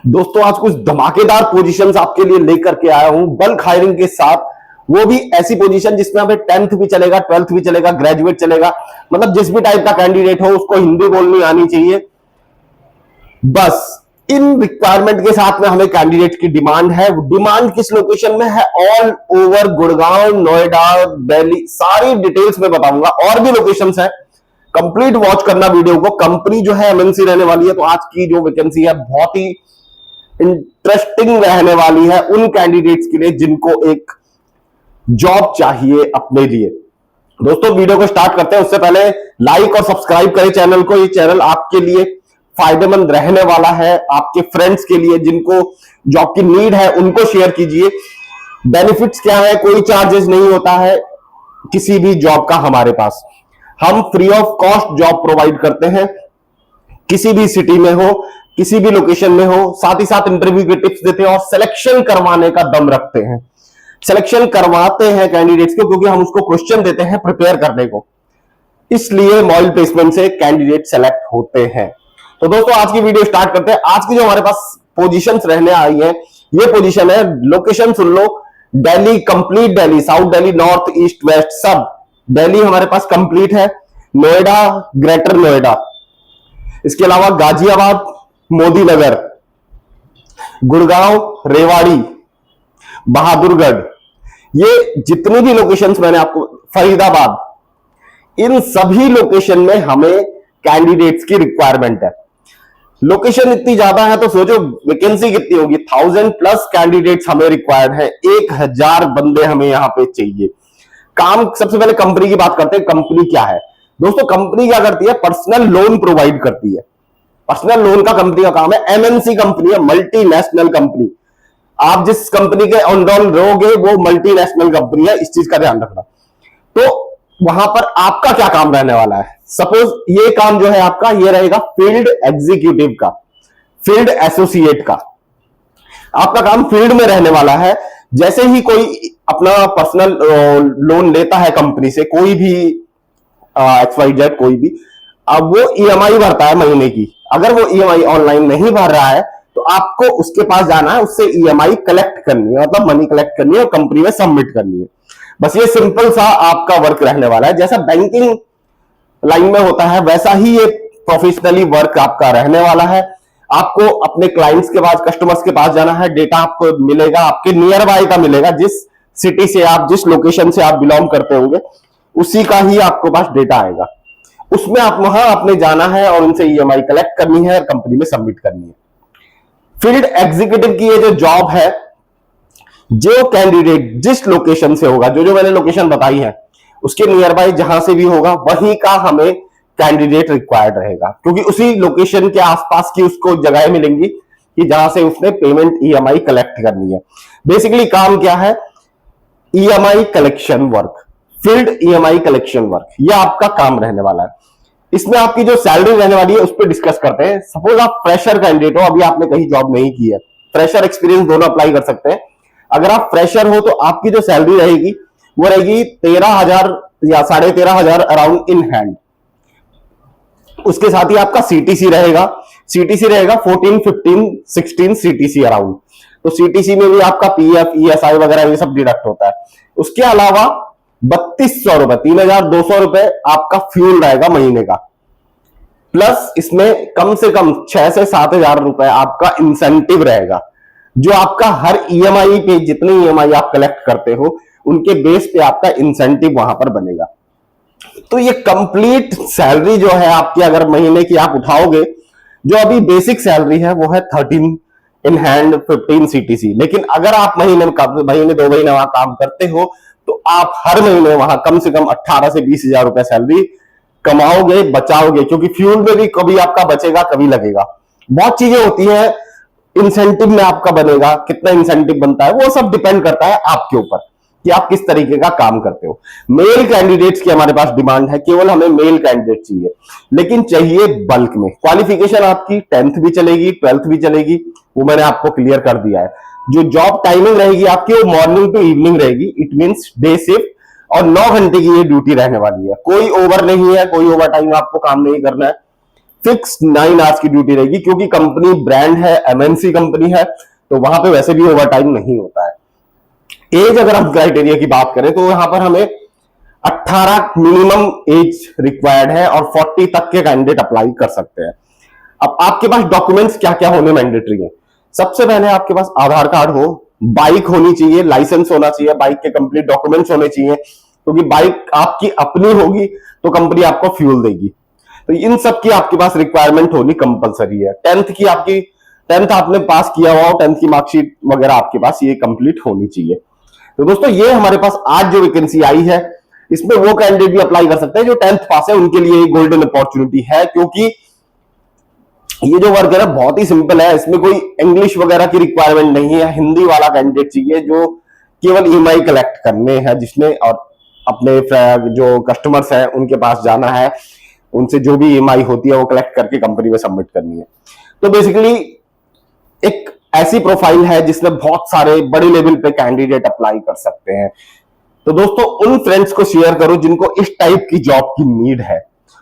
दोस्तों आज कुछ धमाकेदार पोजीशंस आपके लिए लेकर के आया हूं बल्क हायरिंग के साथ। वो भी ऐसी पोजीशन जिसमें हमें 10th भी चलेगा, 12th भी चलेगा, ग्रेजुएट चलेगा, मतलब जिस भी टाइप का कैंडिडेट हो उसको हिंदी बोलनी आनी चाहिए। बस इन रिक्वायरमेंट के साथ में हमें कैंडिडेट की डिमांड है। डिमांड किस लोकेशन में है? ऑल ओवर गुड़गांव, नोएडा, दिल्ली, सारी डिटेल्स में बताऊंगा। और भी लोकेशंस है, कंप्लीट वॉच करना वीडियो को। कंपनी जो है एमएनसी रहने वाली है, तो आज की जो वैकेंसी है बहुत ही इंटरेस्टिंग रहने वाली है उन कैंडिडेट्स के लिए जिनको एक जॉब चाहिए अपने लिए। दोस्तों वीडियो को स्टार्ट करते हैं, उससे पहले लाइक और सब्सक्राइब करें चैनल को। ये चैनल आपके लिए फायदेमंद रहने वाला है, आपके फ्रेंड्स के लिए जिनको जॉब की नीड है उनको शेयर कीजिए। बेनिफिट्स क्या है? कोई चार्जेस नहीं होता है किसी भी जॉब का हमारे पास। हम free of cost job provide करते हैं, किसी भी सिटी में हो, किसी भी लोकेशन में हो। साथ ही साथ इंटरव्यू के टिप्स देते हैं और सिलेक्शन करवाने का दम रखते हैं। सिलेक्शन करवाते हैं कैंडिडेट्स को क्योंकि हम उसको क्वेश्चन देते हैं प्रिपेयर करने को, इसलिए मॉडल प्लेसमेंट से कैंडिडेट सेलेक्ट होते हैं। तो दोस्तों आज की वीडियो स्टार्ट करते हैं। आज की जो हमारे पास पोजीशंस रहने आई है, ये पोजीशन है, लोकेशन सुन लो, Delhi, complete Delhi, south Delhi, north, east, west, सब दिल्ली हमारे पास कंप्लीट है। नोएडा, ग्रेटर नोएडा, इसके अलावा गाजियाबाद, मोदी नगर, गुड़गांव, रेवाड़ी, बहादुरगढ़, ये जितनी भी लोकेशंस मैंने आपको, फरीदाबाद, इन सभी लोकेशन में हमें कैंडिडेट्स की रिक्वायरमेंट है। लोकेशन इतनी ज्यादा है तो सोचो वैकेंसी कितनी होगी। 1000+ कैंडिडेट्स हमें रिक्वायर्ड है, 1000 बंदे हमें यहां पे चाहिए। काम, सबसे पहले कंपनी की बात करते हैं। कंपनी क्या है दोस्तों? कंपनी क्या करती है? पर्सनल लोन प्रोवाइड करती है। पर्सनल लोन का कंपनी का काम है। एमएनसी कंपनी है, मल्टीनेशनल कंपनी। आप जिस कंपनी के ऑनरोल रहोगे वो मल्टीनेशनल कंपनी है, इस चीज का ध्यान रखना। तो वहां पर आपका क्या काम रहने वाला है? सपोज ये काम जो है आपका, ये रहेगा फील्ड एग्जीक्यूटिव का, फील्ड एसोसिएट का। आपका काम फील्ड में रहने वाला है। जैसे ही कोई अपना पर्सनल लोन लेता है कंपनी से, कोई भी XYZ कोई भी, अब वो ईएमआई भरता है महीने की। अगर वो ईएमआई ऑनलाइन नहीं भर रहा है तो आपको उसके पास जाना है, उससे ईएमआई कलेक्ट करनी है, मतलब मनी कलेक्ट करनी है और कंपनी में सबमिट करनी है। बस ये सिंपल सा आपका वर्क रहने वाला है। जैसा बैंकिंग लाइन में होता है वैसा ही ये प्रोफेशनली वर्क आपका रहने वाला है। आपको अपने क्लाइंट्स के पास, कस्टमर्स के पास जाना है। डेटा आपको मिलेगा, आपके नियर बाय का मिलेगा। जिस सिटी से आप, जिस लोकेशन से आप बिलोंग करते होंगे उसी का ही आपके पास डेटा आएगा। उसमें आप वहां आपने जाना है और उनसे ईएमआई कलेक्ट करनी है और कंपनी में सबमिट करनी है। फील्ड एग्जीक्यूटिव की ये जो जॉब है, जो कैंडिडेट जिस लोकेशन से होगा, जो जो मैंने लोकेशन बताई है उसके नियर बाय जहां से भी होगा वहीं का हमें कैंडिडेट रिक्वायर्ड रहेगा, क्योंकि उसी लोकेशन के आसपास की उसको जगह मिलेंगी कि जहां से उसने पेमेंट ईएमआई कलेक्ट करनी है। बेसिकली काम क्या है? EMI collection work, field EMI collection work, यह आपका काम रहने वाला है। इसमें आपकी जो सैलरी रहने वाली है उस पर डिस्कस करते हैं। सपोज आप फ्रेशर कैंडिडेट हो, अभी आपने कहीं जॉब नहीं की है, फ्रेशर एक्सपीरियंस दोनों अप्लाई कर सकते हैं। अगर आप फ्रेशर हो तो आपकी जो सैलरी रहेगी वो रहेगी 13,000 या 13,500 अराउंड इन हैंड। उसके साथ ही आपका सीटीसी रहेगा। सीटीसी रहेगा 14, 15, 16 सीटीसी अराउंड। तो सीटीसी में भी आपका पीएफ, ईएसआई वगैरह ये सब डिडक्ट होता है। उसके अलावा 3200 रुपए, 3200 रुपए आपका फ्यूल रहेगा महीने का। प्लस इसमें कम से कम 6 से 7,000 रुपए आपका इंसेंटिव रहेगा, जो आपका हर ईएमआई पे, जितनी ईएमआई आप कलेक्ट करते हो उनके बेस पे आपका इंसेंटिव वहां पर बनेगा। तो ये कंप्लीट सैलरी जो है आपकी, अगर महीने की आप उठाओगे, जो अभी बेसिक सैलरी है वो है 13 इन हैंड, 15 सीटीसी। लेकिन अगर आप महीने 2 महीने वहां काम करते हो तो आप हर महीने वहां कम से कम 18 से 20,000 रुपए सैलरी कमाओगे, बचाओगे, क्योंकि फ्यूल में भी कभी आपका बचेगा कभी लगेगा। बहुत चीजें होती है। इंसेंटिव में आपका बनेगा, कितना इंसेंटिव बनता है वो सब डिपेंड करता है आपके ऊपर कि आप किस तरीके का काम करते हो। मेल कैंडिडेट्स की हमारे पास डिमांड है, केवल हमें मेल कैंडिडेट चाहिए, लेकिन चाहिए बल्क में। क्वालिफिकेशन आपकी 10th भी चलेगी, 12th भी चलेगी, वो मैंने आपको क्लियर कर दिया है। जो जॉब टाइमिंग रहेगी आपकी वो मॉर्निंग टू इवनिंग रहेगी, इट मींस डे शिफ्ट, और 9 घंटे की ये ड्यूटी रहने वाली है। कोई ओवर नहीं है, कोई ओवर टाइम आपको काम नहीं करना है। फिक्स 9 आवर्स की ड्यूटी रहेगी, क्योंकि कंपनी ब्रांड है, एमएनसी कंपनी है, तो वहां पे वैसे भी ओवर टाइम नहीं होता है। एज अगर हम क्राइटेरिया की बात करें तो यहां पर हमें 18 मिनिमम एज रिक्वायर्ड है और 40 तक के कैंडिडेट अप्लाई कर सकते हैं। अब आपके पास डॉक्यूमेंट्स क्या क्या होने मैंडेटरी है? सबसे पहले आपके पास आधार कार्ड हो, बाइक होनी चाहिए, लाइसेंस होना चाहिए, बाइक के कंप्लीट डॉक्यूमेंट्स होने चाहिए, क्योंकि बाइक आपकी अपनी होगी तो कंपनी आपको फ्यूल देगी। तो इन सब की आपके पास रिक्वायरमेंट होनी कंपलसरी है। 10th आपने पास किया हुआ हो, 10th की मार्कशीट वगैरह आपके पास ये कंप्लीट होनी चाहिए। तो दोस्तों ये हमारे पास आज जो वैकेंसी आई है, इसमें वो कैंडिडेट भी अप्लाई कर सकते हैं जो 10th पास है, उनके लिए गोल्डन अपॉर्चुनिटी है, क्योंकि ये जो वर्क है ना बहुत ही सिंपल है। इसमें कोई इंग्लिश वगैरह की रिक्वायरमेंट नहीं है। हिंदी वाला कैंडिडेट चाहिए जो केवल ईएमआई कलेक्ट करने हैं, जिसने और अपने जो कस्टमर्स हैं उनके पास जाना है, उनसे जो भी ईएमआई होती है वो कलेक्ट करके कंपनी में सबमिट करनी है। तो बेसिकली एक ऐसी प्रोफाइल है जिसमें बहुत सारे बड़े लेवल पे कैंडिडेट अप्लाई कर सकते हैं। तो दोस्तों उन फ्रेंड्स को शेयर करो जिनको इस टाइप की जॉब की नीड है।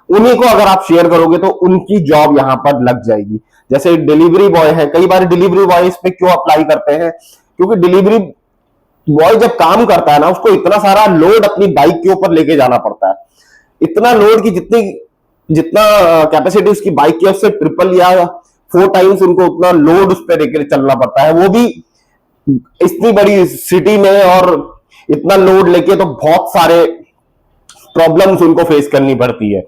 उन्हीं को अगर आप शेयर करोगे तो उनकी जॉब यहां पर लग जाएगी। जैसे डिलीवरी बॉय है, कई बार डिलीवरी बॉय इस पे क्यों अप्लाई करते हैं? क्योंकि डिलीवरी बॉय जब काम करता है ना, उसको इतना सारा लोड अपनी बाइक के ऊपर लेके जाना पड़ता है, इतना लोड की जितना कैपेसिटी उसकी बाइक की उससे ट्रिपल या 4 टाइम्स उनको उतना लोड उस पर लेकर चलना पड़ता है, वो भी इतनी बड़ी सिटी में, और इतना लोड लेके तो बहुत सारे प्रॉब्लम्स उनको फेस करनी पड़ती है।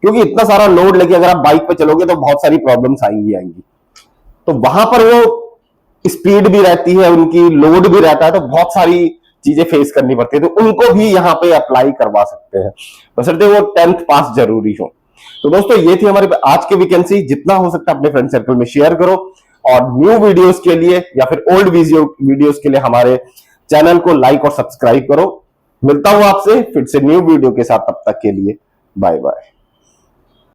क्योंकि इतना सारा लोड लेके अगर आप बाइक पे चलोगे तो बहुत सारी प्रॉब्लम्स आएंगी। तो वहां पर वो स्पीड भी रहती है, उनकी लोड भी रहता है, तो बहुत सारी चीजें फेस करनी पड़ती है। तो उनको भी यहाँ पे अप्लाई करवा सकते हैं, बशर्ते वो 10th पास जरूरी हो। तो दोस्तों ये थी हमारे आज की वैकेंसी। जितना हो सकता है अपने फ्रेंड सर्कल में शेयर करो, और न्यू वीडियोस के लिए या फिर ओल्ड वीडियोस के लिए हमारे चैनल को लाइक और सब्सक्राइब करो। मिलता हूं आपसे फिर से न्यू वीडियो के साथ, तब तक के लिए बाय बाय।